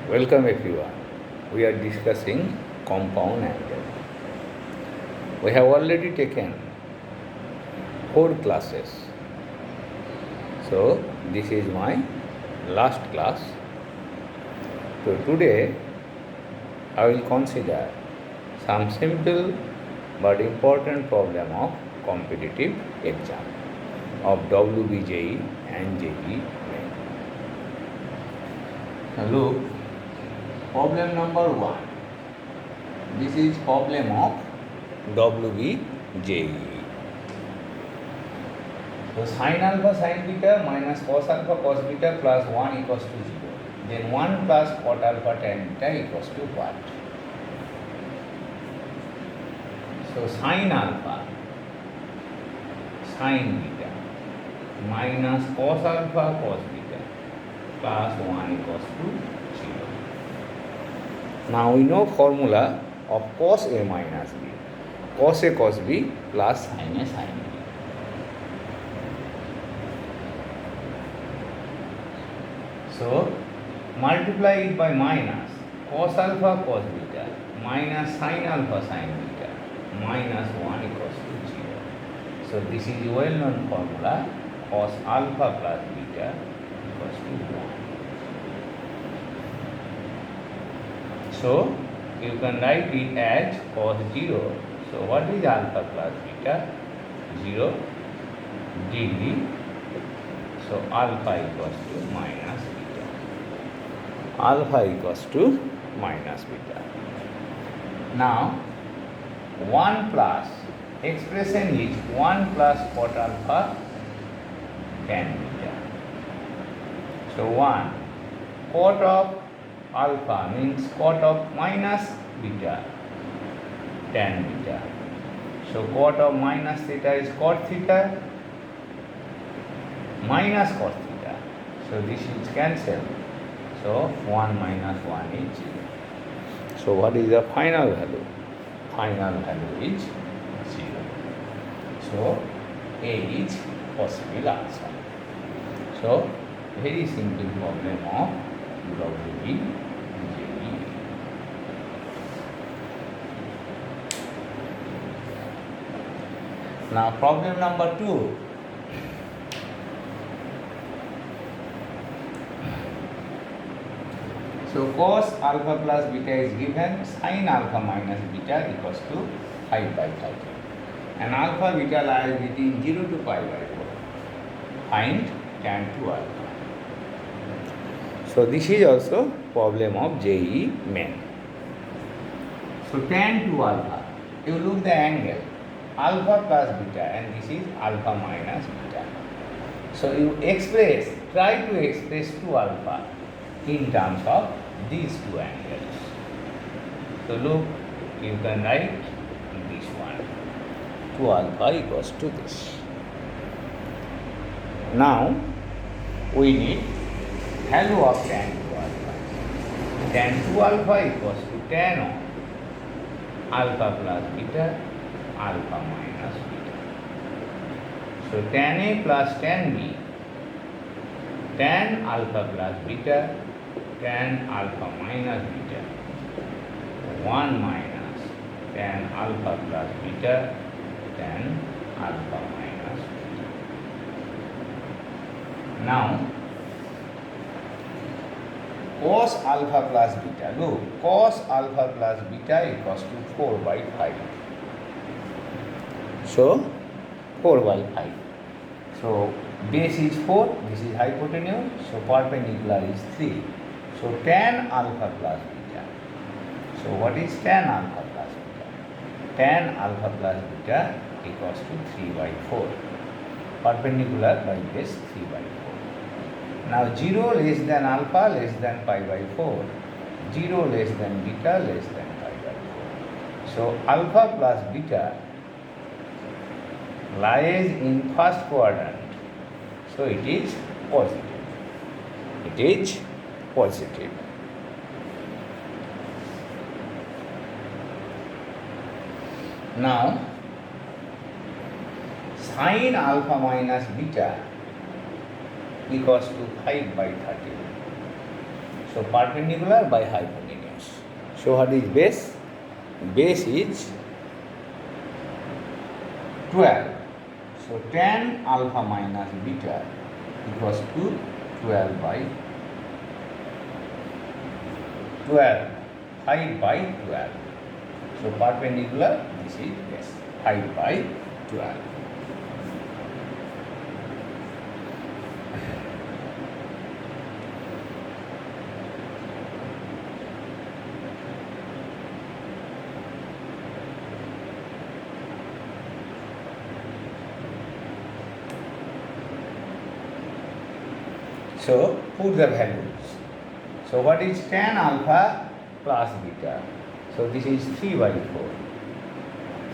Welcome everyone. We are discussing compound angle. We have already taken 4 classes. So this is my last class. So today I will consider some simple but important problem of competitive exam of Wbjee and JEE. Now look, problem number 1. This is problem of Wbjee. So sin alpha sin beta minus cos alpha cos beta plus 1 equals to 0. Then 1 plus cot alpha tan beta equals to what? So sin alpha sin beta minus cos alpha cos beta plus 1 equals to 0. Now we know formula of cos A minus B. Cos A cos B plus sin A sin B. So multiply it by minus cos alpha cos beta minus sin alpha sin beta minus 1 equals to 0. So this is well known formula, cos alpha plus beta equals to 1. So you can write it as cos 0. So what is alpha plus beta? 0 degree. So alpha equals to minus beta. Alpha equals to minus beta. Now 1 plus, expression is 1 plus cot alpha tan beta. So 1 cot of alpha means cot of minus beta tan beta. So cot of minus theta is cot theta minus cos theta. So this is cancelled. So 1 minus 1 is 0. So what is the final value? Final value is 0. So A is possible answer. So very simple problem of Wbjee. Now problem number 2. So cos alpha plus beta is given, sin alpha minus beta equals to 5 by 5. And alpha beta lies between 0 to pi by 4. Find tan 2 alpha. So this is also problem of JEE main. So tan 2 alpha, you look the angle alpha plus beta and this is alpha minus beta. So you try to express 2 alpha in terms of these 2 angles. So look, you can write this one. 2 alpha equals to this. Now we need value of tan 2 alpha. Tan 2 alpha equals to tan of alpha plus beta alpha minus beta. So tan A plus tan B, tan alpha plus beta tan alpha minus beta, 1 minus tan alpha plus beta tan alpha minus beta. Now cos alpha plus beta, look, cos alpha plus beta equals to 4 by 5. So 4 by 5. So base is 4, this is hypotenuse, so perpendicular is 3. So tan alpha plus beta. So what is tan alpha plus beta? Tan alpha plus beta equals to 3 by 4. Perpendicular by base 3 by 4. Now 0 less than alpha less than pi by 4. 0 less than beta less than pi by 4. So alpha plus beta lies in first quadrant. So it is positive. It is positive. Now sin alpha minus beta equals to 5 by 30. So perpendicular by hypotenuse. So what is base? Base is 12. So tan alpha minus beta equals to 12 by 12, height by 12. So perpendicular, this is base, height by 12. So put the values. So what is tan alpha plus beta? So this is 3 by 4.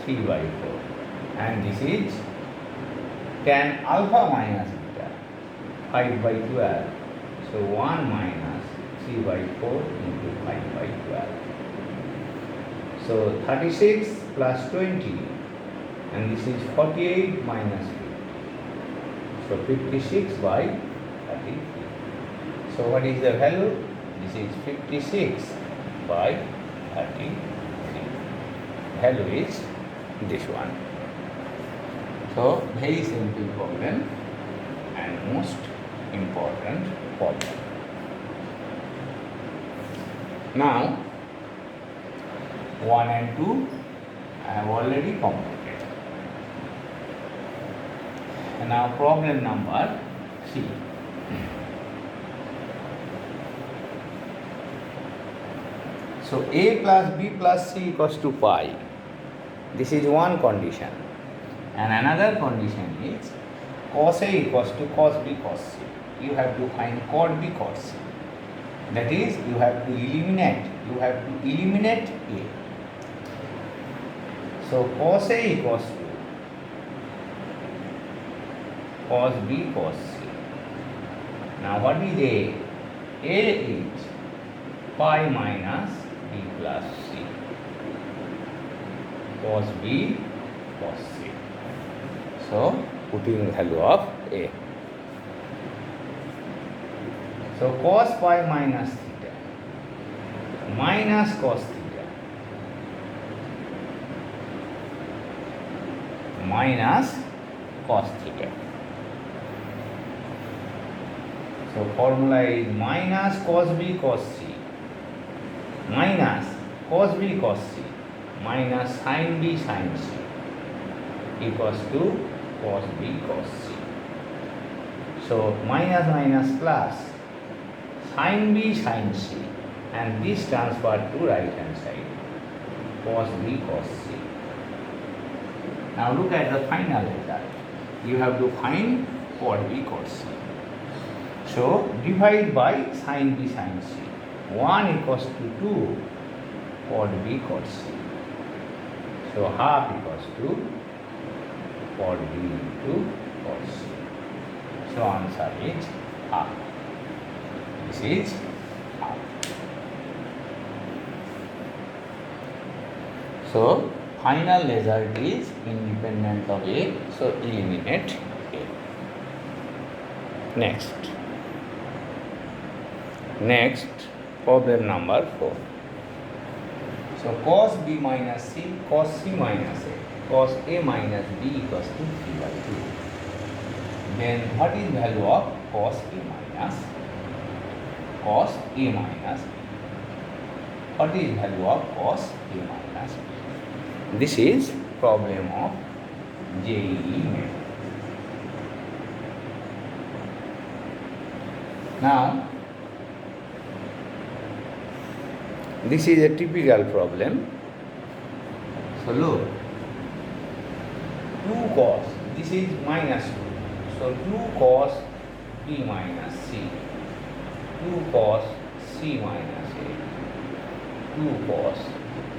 3 by 4. And this is tan alpha minus beta, 5 by 12. So 1 minus 3 by 4 into 5 by 12. So 36 plus 20. And this is 48 minus 50. So 56 by 33. So what is the value? This is 56 by 33. Value is this one. So very simple problem and most important problem. Now 1 and 2 I have already completed. And now problem number 3. So a plus b plus c equals to pi. This is one condition. And another condition is cos a equals to cos b cos c. You have to find cot b cot c. That is, you have to eliminate a. So cos a equals to cos b cos c. Now what is a? A is pi minus b plus c. Cos b cos c. So putting value of a. So cos pi minus theta minus cos theta minus cos theta. So formula is minus cos b cos c minus cos b cos c minus sin b sin c equals to cos b cos c. So minus minus plus sin b sin c, and this transferred to right hand side, cos b cos c. Now look at the final result. You have to find cot b cot c. So divide by sin b sin c. 1 equals to 2 cot b cot c. So half equals to cot b into cot c. So answer is half. This is half. So final result is independent of a. So eliminate a. Next, problem number 4. So cos b minus c, cos c minus a, cos a minus b equals to 3 by 2. Then what is value of cos a minus b? What is value of cos a minus b? This is problem of JEE math. Now this is a typical problem. So look, 2 cos, this is minus 2. So 2 cos b minus c, 2 cos c minus a, 2 cos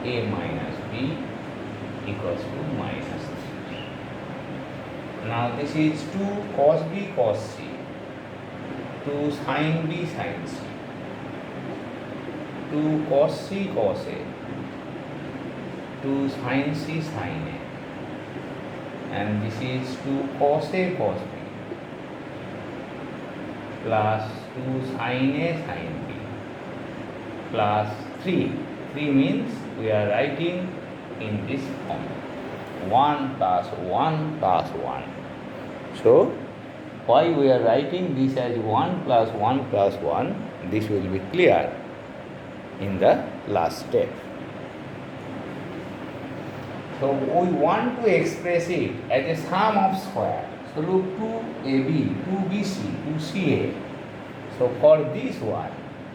a minus b equals to minus 3. Now this is 2 cos b cos c, 2 sin b sin c, 2 cos c cos a, 2 sin c sin a, and this is 2 cos a cos b plus 2 sin a sin b plus 3. 3 means we are writing in this form. 1 plus 1 plus 1. So, why we are writing this as 1 plus 1 plus 1, this will be clear in the last step. So, we want to express it as a sum of square. So, look 2AB, 2BC, 2CA. So, for this one,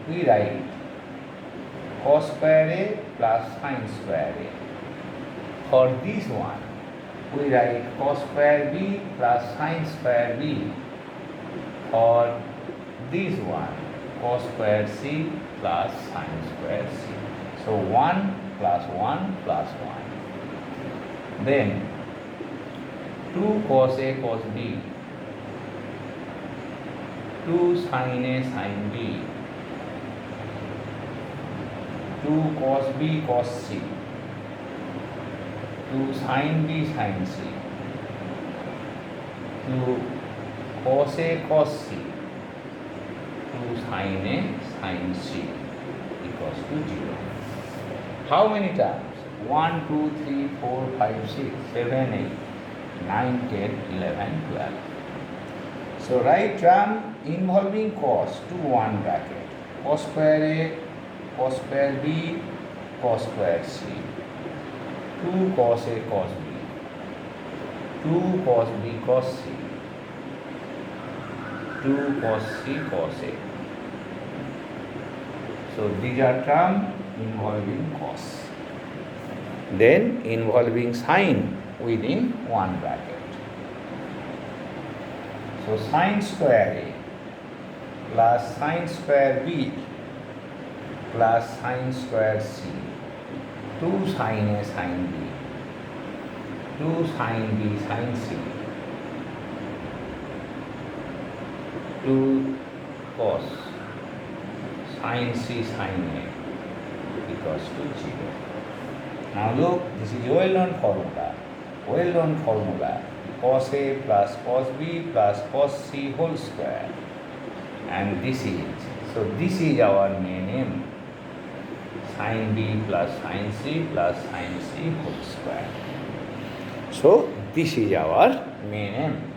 we write cos square A plus sin square A. For this one, we write cos square B plus sin square B. For this one, cos square C plus sin square C. So 1 plus 1 plus 1. Then 2 cos A cos B, 2 sin A sin B, 2 cos B cos C, 2 sin B sin C, 2 cos A cos C, 2 sin A sin C equals to 0. How many terms? 1, 2, 3, 4, 5, 6, 7, 8, 9, 10, 11, 12. So write term involving cos to one bracket. Cos square A, cos square B, cos square C. 2 cos A cos B, 2 cos B cos C, 2 cos C cos A. So these are terms involving cos. Then involving sine within one bracket. So sin square A plus sin square B plus sin square C. 2 sin A sin B, 2 sin B sin C, 2 cos sin C sin A equals to 0. Now look, this is well-known formula. Well-known formula. Cos A plus cos B plus cos C whole square. And this is our main aim. Sin B plus sin C plus sin C whole square. So this is our main aim.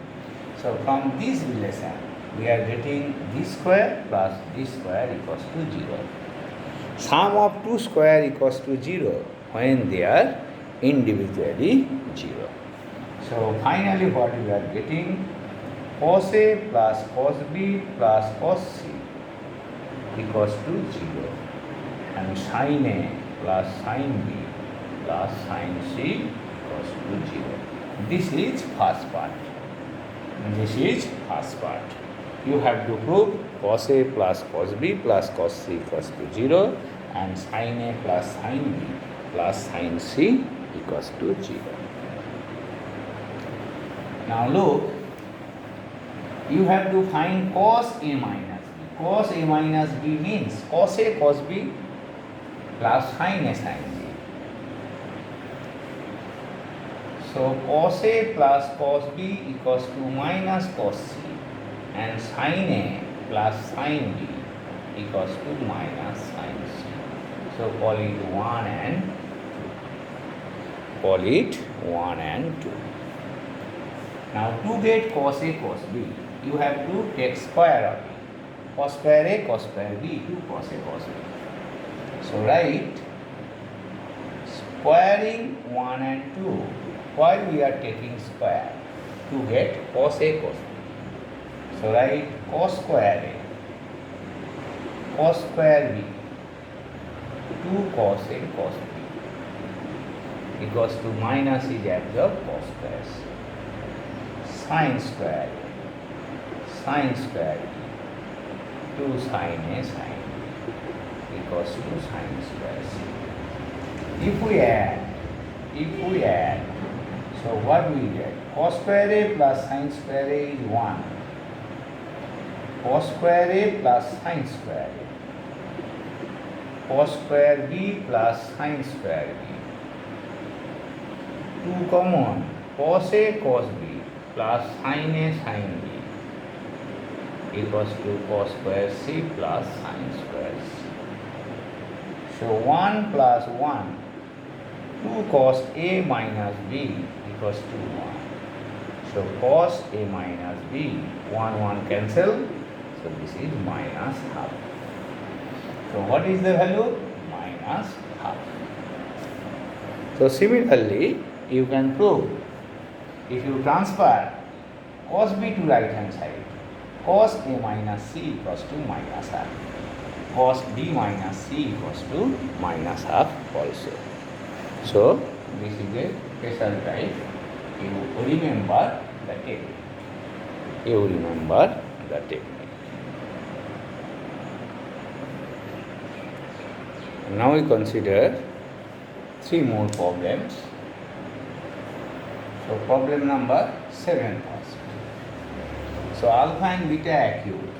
So from this relation, we are getting this square plus this square equals to 0. Sum of two square equals to 0 when they are individually 0. So finally what we are getting, cos A plus cos B plus cos C equals to 0. And sin A plus sin B plus sin C equals to 0. This is first part. This is first part. You have to prove cos A plus cos B plus cos C equals to 0 and sin A plus sin B plus sin C equals to 0. Now look, you have to find cos A minus B. Cos A minus B means cos A cos B plus sin A sin B. So cos A plus cos B equals to minus cos C and sin A plus sin B equals to minus sin C. So call it 1 and 2. Call it 1 and 2. Now to get cos A cos B, you have to take square of it. Cos square A cos square B to cos A cos B. So write squaring 1 and 2. Why we are taking square? To get cos A cos B. So write cos square A, cos square B, 2 cos A cos B equals to minus is absorbed cos square C. Sin square B, 2 sin A sin B equals to sin square C. If we add, so what we get? Cos square A plus sin square A is 1. Cos square A plus sin square A. Cos square B plus sin square B. 2 common, cos A cos B plus sin A sin B equals to cos square C plus sin square C. So 1 plus 1, 2 cos A minus B equals to 1. So cos A minus B, 1 cancel. So this is minus half. So what is the value? Minus half. So similarly, you can prove if you transfer cos B to right hand side, cos A minus C equals to minus half. Cos B minus C equals to minus half also. So this is a special type. You remember the technique. You remember the technique. Now we consider 3 more problems. So problem number 7 first. So alpha and beta acute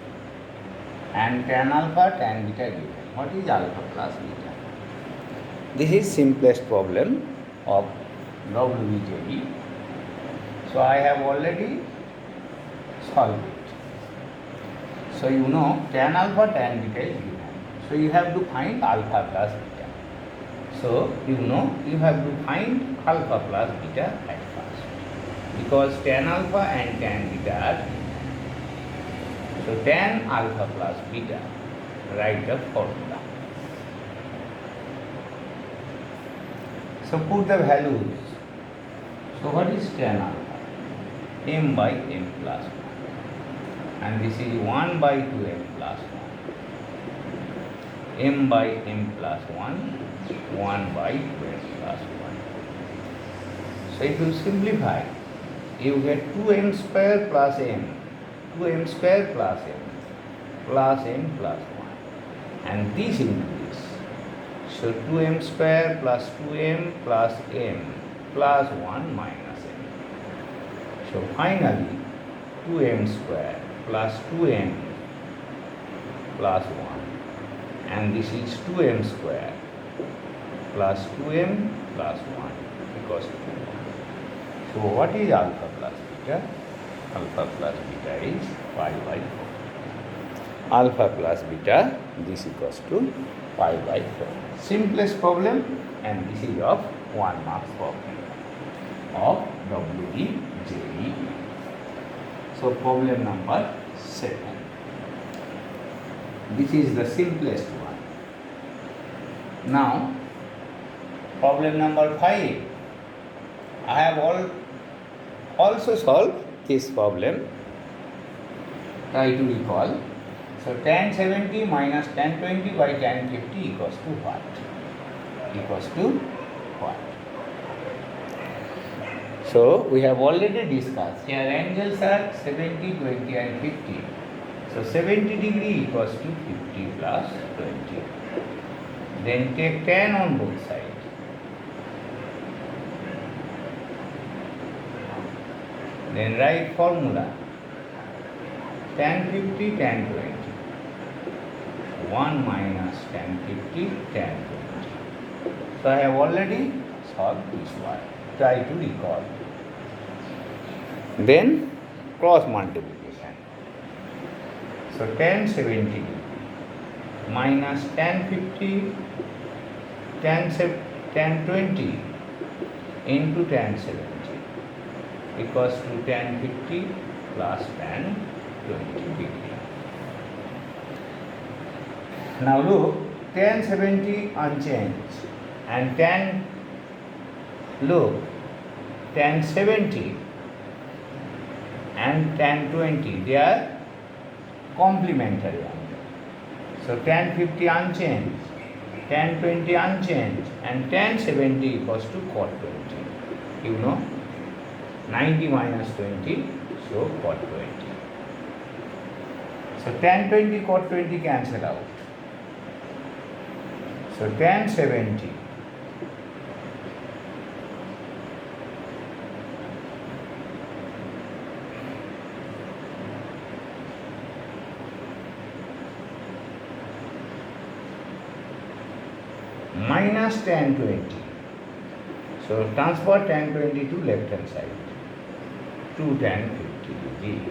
and tan alpha, tan beta given. What is alpha plus beta? This is simplest problem of Wbjee. So I have already solved it. So you know tan alpha, tan beta is given. So you have to find alpha plus beta. So you know you have to find alpha plus beta at first. Because tan alpha and tan beta are given. So tan alpha plus beta, write the formula. So put the values. So what is tan alpha? M by m plus 1. And this is 1 by 2m plus 1. M by m plus 1, 1 by 2m plus 1. So if you simplify, you get 2m square plus m. 2m square plus m plus m plus 1. And this into this. So 2m square plus 2m plus m plus 1 minus m. So finally 2m square plus 2m plus 1. And this is 2m square plus 2m plus 1 equals to 1. So what is alpha plus beta? Alpha plus beta is 5 by 4. Alpha plus beta, this equals to 5 by 4. Simplest problem, and this is of 1 mark problem of Wbjee. So problem number 7. This is the simplest one. Now problem number 5. I have also solved this problem. Try to recall. So tan 70 minus tan 20 by tan 50 equals to what? Equals to what? So we have already discussed. Here angles are 70, 20 and 50. So 70 degree equals to 50 plus 20. Then take tan on both sides. Then write formula. Tan 50, tan 20. 1 minus tan 50, tan 20. So I have already solved this one. Try to recall. Then cross multiplication. So tan 70 minus tan 50, tan 20 into tan 70 equals to tan 50 plus tan 20 degree. Now look, tan 70 unchanged and tan 70 and tan 20, they are complementary angle. So tan 50 unchanged, tan 20 unchanged and tan 70 equals to cot 20. You know, 90 minus 20, so cot 20. So tan 20, cot 20 cancel out. So tan 70 minus tan 20. So transfer tan 20 to left hand side. 2 tan 50 degree.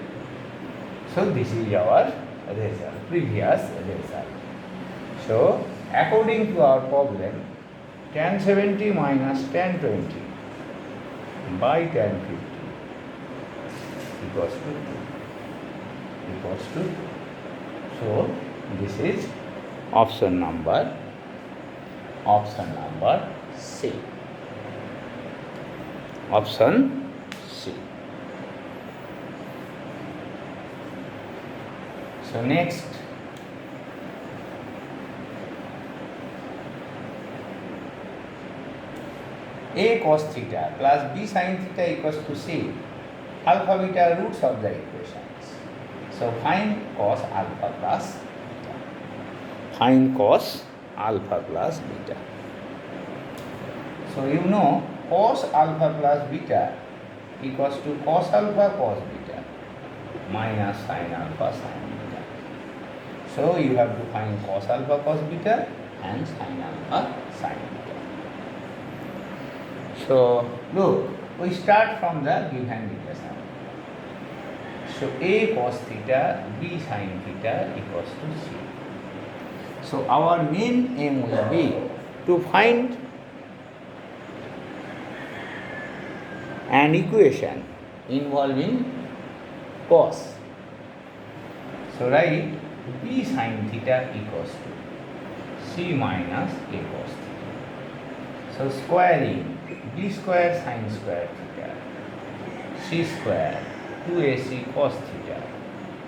So this is our result, previous result. So According to our problem, tan 70 minus tan 20 by tan 50 equals to 2. So this is option number C. Option C. So next, A cos theta plus B sin theta equals to C. Alpha beta roots of the equations. So find cos alpha plus beta. Find cos alpha plus beta. So you know cos alpha plus beta equals to cos alpha cos beta minus sin alpha sin beta. So you have to find cos alpha cos beta and sin alpha sin beta. So look, we start from the given equation. So A cos theta, B sin theta equals to C. So our main aim will be to find an equation involving cos. So write B sin theta equals to C minus A cos theta. So squaring B square sin square theta, C square 2AC cos theta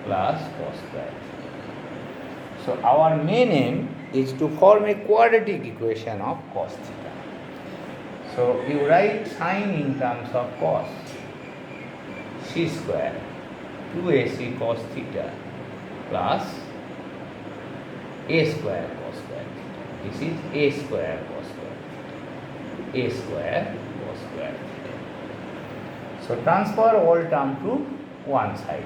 plus cos square theta. So our main aim is to form a quadratic equation of cos theta. So you write sin in terms of cos, C square 2AC cos theta plus A square cos square theta. This is A square cos square theta. A square cos square theta. So transfer all term to one side.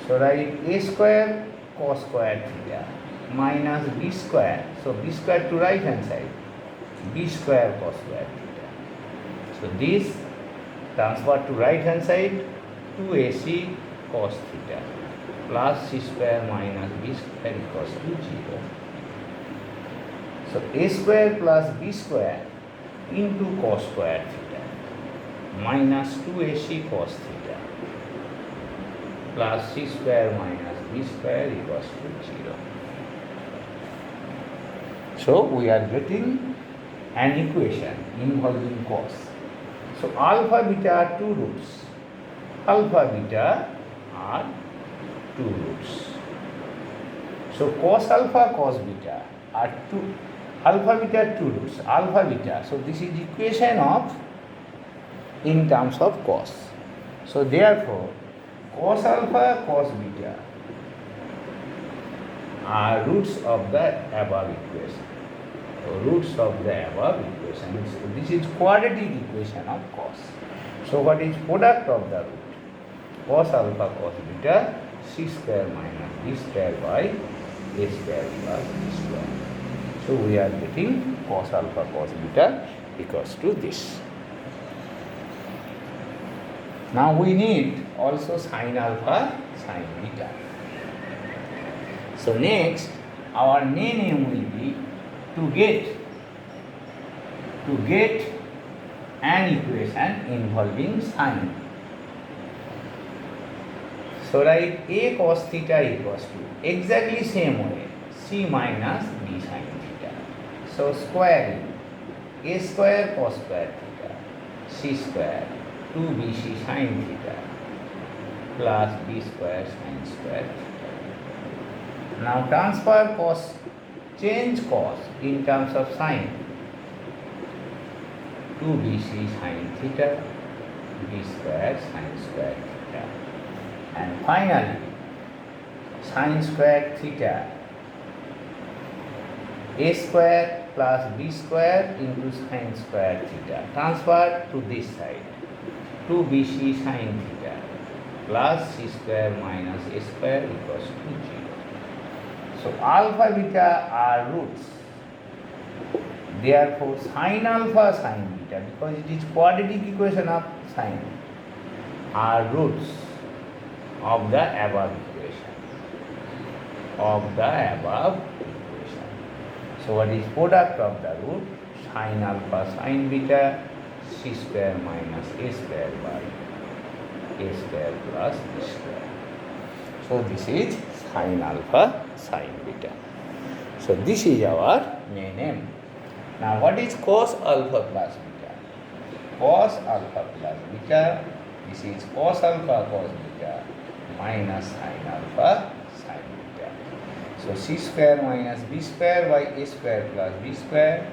So write A square cos square theta minus B square. So B square to right hand side. B square cos square theta. So this transfer to right hand side 2AC cos theta plus C square minus B square equals to 0. So A square plus B square into cos square theta minus 2AC cos theta plus C square minus B square equals to 0. So we are getting an equation involving cos. So alpha beta are two roots. Alpha beta are two roots. So cos alpha cos beta are two. Alpha beta two roots. Alpha beta. So this is equation of in terms of cos. So therefore cos alpha cos beta are roots of the above equation. Roots of the above equation. So this is quadratic equation of cos. So what is product of the root? Cos alpha cos beta C square minus B square by A square plus B square. So we are getting cos alpha cos beta equals to this. Now we need also sin alpha sin beta. So next our main aim will be to get an equation involving sin. So write A cos theta equals to exactly same way C minus B sin theta. So squaring A square cos square theta C square 2BC sin theta plus B square sin square theta. Now transfer cos, change cos in terms of sin. 2BC sin theta B square sin square theta. And finally sin square theta A square plus B square into sin square theta. Transfer to this side. 2BC sin theta plus C square minus A square equals to 0. So alpha beta are roots. Therefore sin alpha sin beta, because it is quadratic equation of sin, are roots of the above equation. So what is product of the root? Sin alpha sin beta c square minus a square by a square plus b square. So this is sin alpha sin beta. So this is our main aim. Now what is cos alpha plus beta? Cos alpha plus beta, this is cos alpha cos beta minus sin alpha sin beta. So c square minus b square by a square plus b square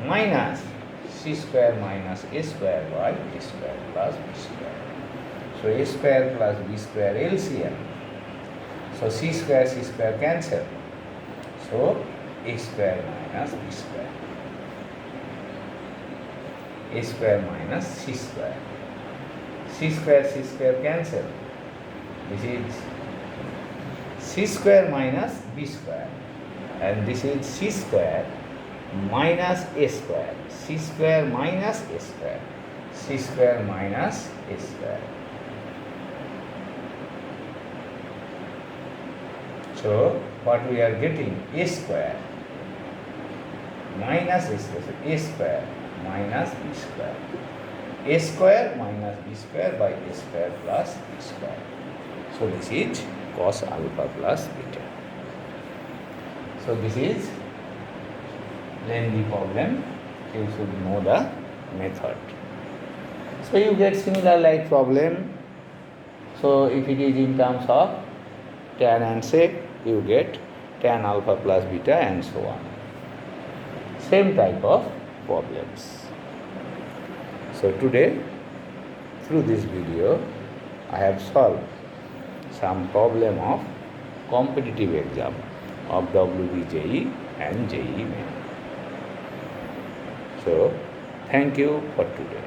minus c square minus a square by a square plus b square. So a square plus b square LCM. So c square cancel. So a square minus b square. A square minus c square. C square cancel. This is c square minus b square. And this is c square minus a square. C square minus a square. C square minus a square. So what we are getting? A square minus a square. So a square minus b square. A square minus b square by a square plus b square. So this is cos alpha plus beta. So this is lengthy problem. You should know the method. So you get similar like problem. So if it is in terms of tan and sec, you get tan alpha plus beta and so on. Same type of problems. So today, through this video, I have solved some problem of competitive exam of Wbjee and JEE main. So, thank you for today.